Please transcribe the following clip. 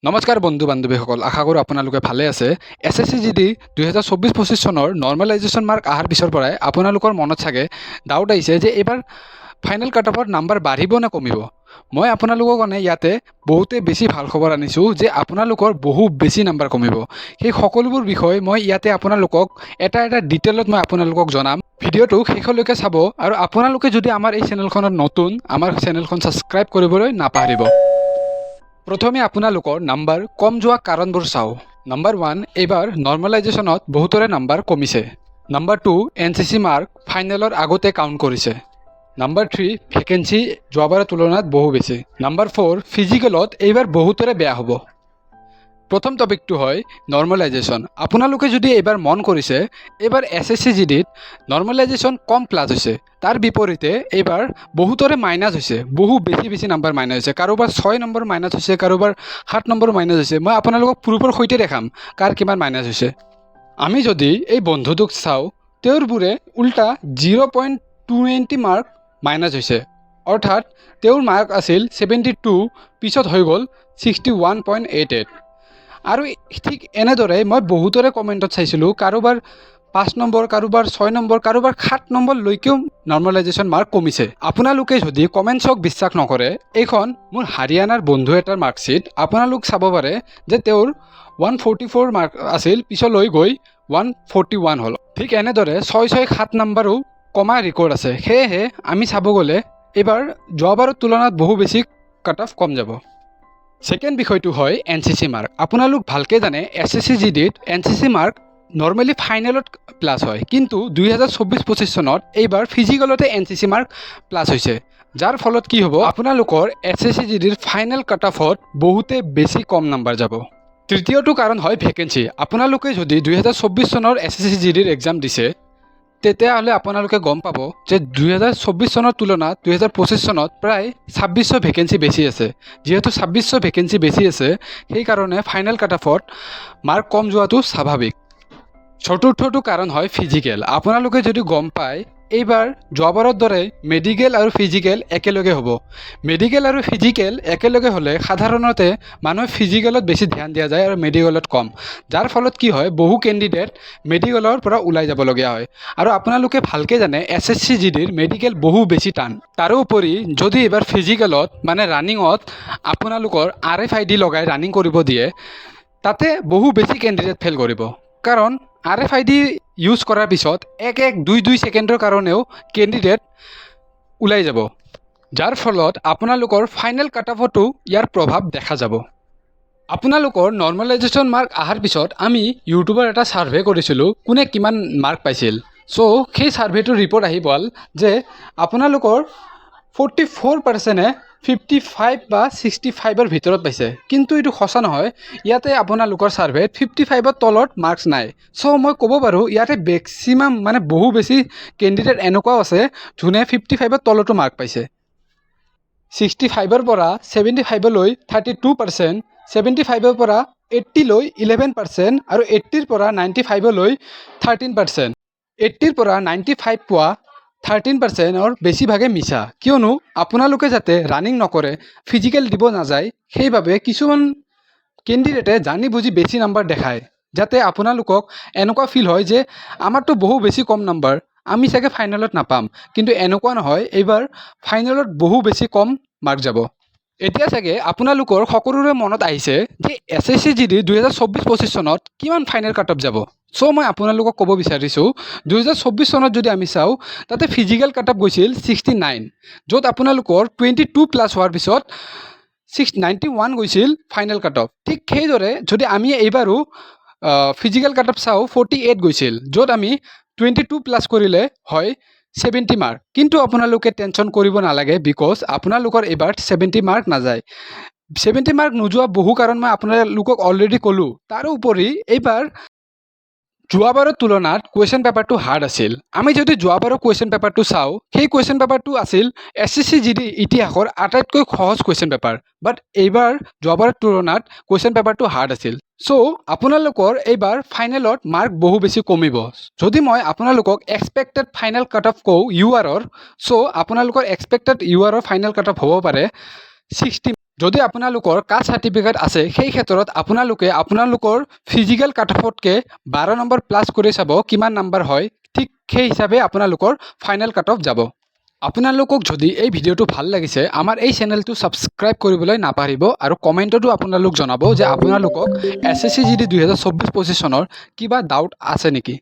নমস্কাৰ বন্ধু বান্ধৱীসকল, আশা কৰোঁ আপোনালোকে ভালে আছে। SSC GD 2024-25 চনৰ নৰ্মেলাইজেশ্যন মাৰ্ক অহাৰ পিছৰ পৰাই আপোনালোকৰ মনত চাগে ডাউট আহিছে যে এইবাৰ ফাইনেল কাট অফৰ নাম্বাৰ বাঢ়িব নে কমিব। মই আপোনালোকৰ কাৰণে ইয়াতে বহুতে বেছি ভাল খবৰ আনিছোঁ যে আপোনালোকৰ বহু বেছি নাম্বাৰ কমিব। সেই সকলোবোৰ বিষয় মই ইয়াতে আপোনালোকক এটা ডিটেইলত মই আপোনালোকক জনাম। ভিডিঅ'টো শেষলৈকে চাব আৰু আপোনালোকে যদি আমাৰ এই চেনেলখনত নতুন, আমাৰ চেনেলখন ছাবস্ক্ৰাইব কৰিবলৈ নাপাহৰিব। প্ৰথমে আপোনালোকৰ নাম্বাৰ কম যোৱা কাৰণবোৰ চাওঁ। নাম্বাৰ 1, এইবাৰ নৰ্মেলাইজেশ্যনত বহুতৰে নাম্বাৰ কমিছে। নাম্বাৰ 2, NCC মাৰ্ক ফাইনেলৰ আগতে কাউণ্ট কৰিছে। নাম্বাৰ 3, ভেকেঞ্চি যোৱাবাৰৰ তুলনাত বহু বেছি। নাম্বাৰ 4, ফিজিকেলত এইবাৰ বহুতৰে বেয়া হ'ব। প্ৰথম টপিকটো হয় নৰ্মেলাইজেশ্যন। আপোনালোকে যদি এইবাৰ মন কৰিছে এইবাৰ SSC GDত নৰ্মেলাইজেশ্যন কম প্লাছ হৈছে, তাৰ বিপৰীতে এইবাৰ বহুতৰে মাইনাছ হৈছে, বহু বেছি নাম্বাৰ মাইনাছ হৈছে। কাৰোবাৰ 6 নম্বৰ মাইনাছ হৈছে, কাৰোবাৰ 7 নম্বৰ মাইনাছ হৈছে। মই আপোনালোকক প্ৰুফৰ সৈতে দেখাম কাৰ কিমান মাইনাছ হৈছে। আমি যদি এই বন্ধুটোক চাওঁ, তেওঁৰবোৰে উল্টা 0.290 মাৰ্ক মাইনাছ হৈছে, অৰ্থাৎ তেওঁৰ মাৰ্ক আছিল 72, পিছত হৈ গ'ল 61.88। আৰু ঠিক এনেদৰে মই বহুতৰে কমেণ্টত চাইছিলোঁ, কাৰোবাৰ 5 নম্বৰ, কাৰোবাৰ 6 নম্বৰ, কাৰোবাৰ 7 নম্বৰলৈকেও নৰ্মেলাইজেশ্যন মাৰ্ক কমিছে। আপোনালোকে যদি কমেণ্টছক বিশ্বাস নকৰে, এইখন মোৰ হাৰিয়ানাৰ বন্ধু এটাৰ মাৰ্কশ্বিট। আপোনালোক চাব পাৰে যে তেওঁৰ 144 মাৰ্ক আছিল, পিছলৈ গৈ 141 হ'ল। ঠিক এনেদৰে 6-7 নম্বৰো কমা ৰেকৰ্ড আছে। সেয়েহে আমি চাব গ'লে এইবাৰ যোৱাবাৰৰ তুলনাত বহু বেছি কাট অফ কম যাব। ছেকেণ্ড বিষয়টো হয় NCC মাৰ্ক। আপোনালোক ভালকৈ জানে SSC GDত NCC মাৰ্ক নৰ্মেলি ফাইনেলত প্লাছ হয়, কিন্তু 2024-25 চনত এইবাৰ ফিজিকেলতে NCC মাৰ্ক প্লাছ হৈছে, যাৰ ফলত কি হ'ব, আপোনালোকৰ SSC GDৰ ফাইনেল কাট অফত বহুতে বেছি কম নাম্বাৰ যাব। তৃতীয়টো কাৰণ হয় ভেকেঞ্চি। আপোনালোকে যদি 2024 চনৰ SSC GDৰ এক্সাম দিছে, তেতিয়াহ'লে আপোনালোকে গম পাব যে 2024 চনৰ তুলনাত 2025 চনত প্ৰায় 2600 ভেকেঞ্চি বেছি আছে। যিহেতু 2600 ভেকেঞ্চি বেছি আছে, সেইকাৰণে ফাইনেল কাট অফত মাৰ্ক কম যোৱাটো স্বাভাৱিক। চতুৰ্থটো কাৰণ হয় ফিজিকেল। আপোনালোকে যদি গম পায় এইবাৰ যোৱাবাৰৰ দৰে মেডিকেল আৰু ফিজিকেল একেলগে হ'ব। মেডিকেল আৰু ফিজিকেল একেলগে হ'লে সাধাৰণতে মানুহে ফিজিকেলত বেছি ধ্যান দিয়া যায় আৰু মেডিকেলত কম, যাৰ ফলত কি হয়, বহু কেণ্ডিডেট মেডিকেলৰ পৰা ওলাই যাবলগীয়া হয়। আৰু আপোনালোকে ভালকৈ জানে SSC GDৰ মেডিকেল বহু বেছি টান। তাৰোপৰি যদি এইবাৰ ফিজিকেলত মানে ৰানিঙত আপোনালোকৰ RFID লগাই ৰানিং কৰিব দিয়ে, তাতে বহু বেছি কেণ্ডিডেট ফেইল কৰিব। কাৰণ RFID ইউজ কৰাৰ পিছত 1-2 ছেকেণ্ডৰ কাৰণেও কেণ্ডিডেট ওলাই যাব, যাৰ ফলত আপোনালোকৰ ফাইনেল কাট অফতো ইয়াৰ প্ৰভাৱ দেখা যাব। আপোনালোকৰ নৰ্মেলাইজেশ্যন মাৰ্ক অহাৰ পিছত আমি ইউটিউবৰ এটা ছাৰ্ভে কৰিছিলোঁ, কোনে কিমান মাৰ্ক পাইছিল। চ' সেই ছাৰ্ভেটোৰ ৰিপৰ্ট আহি পাল যে আপোনালোকৰ 44%এ 55 বা 65ৰ ভিতৰত পাইছে, কিন্তু এইটো সঁচা নহয়। ইয়াতে আপোনালোকৰ ছাৰ্ভেত 55ৰ তলত মাৰ্কছ নাই। চ' মই ক'ব পাৰোঁ ইয়াতে মেক্সিমাম মানে বহু বেছি কেণ্ডিডেট এনেকুৱাও আছে যোনে 55ৰ তলতো মাৰ্ক পাইছে। 65ৰ পৰা 75লৈ 32%, 75ৰ পৰা 80লৈ 11%, আৰু 80ৰ পৰা 95লৈ 13%। 80ৰ পৰা 95 পোৱা 13%ৰ বেছিভাগে মিছা, কিয়নো আপোনালোকে যাতে ৰানিং নকৰে, ফিজিকেল দিব নাযায়, সেইবাবে কিছুমান কেণ্ডিডেটে জানি বুজি বেছি নাম্বাৰ দেখায়, যাতে আপোনালোকক এনেকুৱা ফিল হয় যে আমাৰতো বহু বেছি কম নাম্বাৰ, আমি চাগে ফাইনেলত নাপাম। কিন্তু এনেকুৱা নহয়, এইবাৰ ফাইনেলত বহু বেছি কম মাৰ্ক যাব। এতিয়া চাগে আপোনালোকৰ সকলোৰে মনত আহিছে যে SSC GD 2024-25 চনত কিমান ফাইনেল কাট অফ যাব। চ' মই আপোনালোকক ক'ব বিচাৰিছোঁ, 2024 চনত যদি আমি চাওঁ, তাতে ফিজিকেল কাট অফ গৈছিল 69, য'ত আপোনালোকৰ 22 প্লাছ হোৱাৰ পিছত 91 গৈছিল ফাইনেল কাট অফ। ঠিক সেইদৰে যদি আমি এইবাৰো ফিজিকেল কাট অফ চাওঁ, 48 গৈছিল, য'ত আমি 22 প্লাছ কৰিলে হয় 70 মাৰ্ক। কিন্তু আপোনালোকে টেনশ্যন কৰিব নালাগে, বিকজ আপোনালোকৰ এইবাৰ 70 মাৰ্ক নাযায়। 70 মাৰ্ক নোযোৱা বহু কাৰণ মই আপোনালোকক অলৰেডি ক'লোঁ। তাৰোপৰি এইবাৰ যোৱাবাৰৰ তুলনাত কুৱেশ্যন পেপাৰটো হাৰ্ড আছিল। আমি যদি যোৱাবাৰৰ কুৱেশ্যন পেপাৰটো চাওঁ, সেই কুৱেশ্যন পেপাৰটো আছিল SSC GD ইতিহাসৰ আটাইতকৈ সহজ কুৱেশ্যন পেপাৰ। বাট এইবাৰ যোৱাবাৰৰ তুলনাত কুৱেশ্যন পেপাৰটো হাৰ্ড আছিল। চ' আপোনালোকৰ এইবাৰ ফাইনেলত মাৰ্ক বহু বেছি কমিব। যদি মই আপোনালোকক এক্সপেক্টেড ফাইনেল কাট অফ কওঁ URৰ, চ' আপোনালোকৰ এক্সপেক্টেড URৰ ফাইনেল কাট অফ হ'ব পাৰে 60। যদি আপোনালোকৰ কাষ্ট চাৰ্টিফিকেট আছে সেই ক্ষেত্ৰত আপোনালোকে আপোনালোকৰ ফিজিকেল কাট অফতকৈ 12 নম্বৰ প্লাছ কৰি চাব কিমান নাম্বাৰ হয়, ঠিক সেই হিচাপে আপোনালোকৰ ফাইনেল কাট অফ যাব। আপোনালোকক যদি এই ভিডিঅ'টো ভাল লাগিছে আমাৰ এই চেনেলটো ছাবস্ক্ৰাইব কৰিবলৈ নাপাহৰিব আৰু কমেণ্টতো আপোনালোক জনাব যে আপোনালোকক SSC GD 2024 চনৰ কিবা ডাউট আছে নেকি।